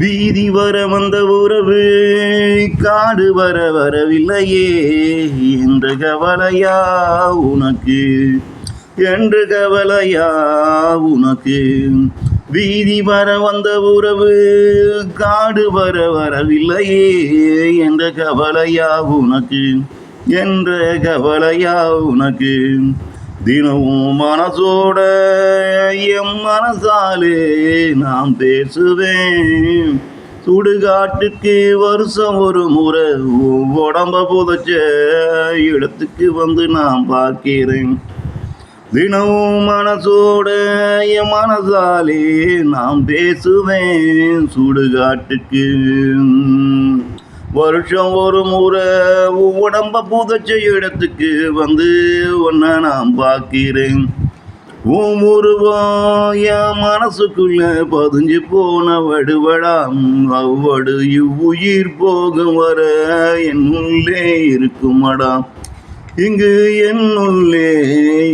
வீதி வர வந்த உறவு காடு வர வரவில்லையே என்று கவலையா உனக்கு, என்று கவலையா உனக்கு. வீதி வர வந்த உறவு காடு வர வரவில்லையே என்ற கவலையா உனக்கு, என்ற கவலையா உனக்கு. தினமும் மனசோட எம் மனசாலே நாம் பேசுவேன். சுடுகாட்டுக்கு வருஷம் ஒரு முறை உடம்ப புதைச்ச இடத்துக்கு வந்து நான் பார்க்கிறேன். தினமும் மனசோட என் மனசாலே நாம் பேசுவேன். சுடுகாட்டுக்கு வருஷம் ஒரு முறை உடம்ப புதைச்ச இடத்துக்கு வந்து ஒன்ன நான் பார்க்கிறேன். உருவம் என் மனசுக்குள்ள பதிஞ்சு போன வடுவடாம் அவ்வடு இவ்வுயிர் போகும் வர என்னுள்ளே இருக்குமடா, இங்கு என்னுள்ளே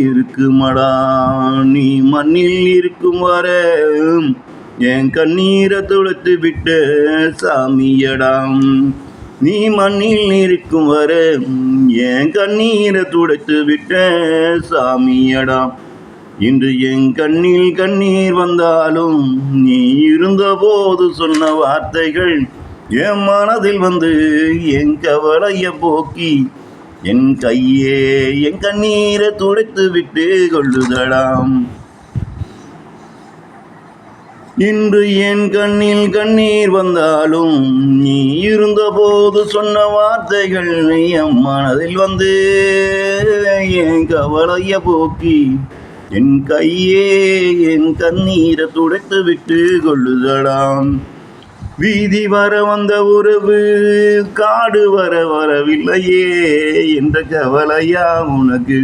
இருக்குமடா. நீ மண்ணில் இருக்கும் வர என் கண்ணீரை துடைத்து விட்ட சாமியடாம். நீ மண்ணில் இருக்கும் வர என் கண்ணீரை துடைத்து விட்ட சாமியடாம். இன்று என் கண்ணில் கண்ணீர் வந்தாலும் நீ இருந்த போது சொன்ன வார்த்தைகள் என் மனதில் வந்து என் கவலைய போக்கி என் கையே என் கண்ணீரை துடைத்து விட்டு கொள்ளுதடாம். இன்று என் கண்ணில் கண்ணீர் வந்தாலும் நீ இருந்த போது சொன்ன வார்த்தைகள் என் மனதில் வந்து என் கவலைய போக்கி என் கையே என் கண்ணீரை துடைத்து விட்டு கொள்ளுதடாம். வீதி வர வந்த உறவு காடு வர வரவில்லையே என்ற கவலையா உனக்கு,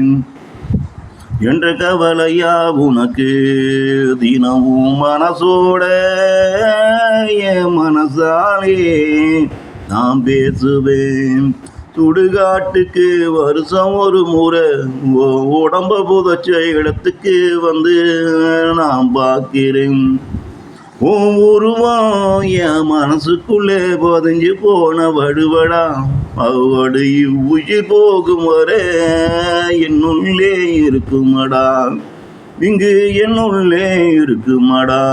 என்ற கவலையா உனக்கு. தினமும் மனசோட என் மனசாலே நான் பேசுவேன். சுடுகாட்டுக்கு வருஷம் ஒரு முறை உடம்ப புதைச்ச இடத்துக்கு வந்து நான் பார்க்கிறேன். உருவம் என் மனசுக்குள்ளே பதிஞ்சு போன வடுவடா அவ்வடு இவ்வுயிர் போகும் வர என்னுள்ளே இருக்குமடா, இங்கு என்னுள்ளே இருக்குமடா.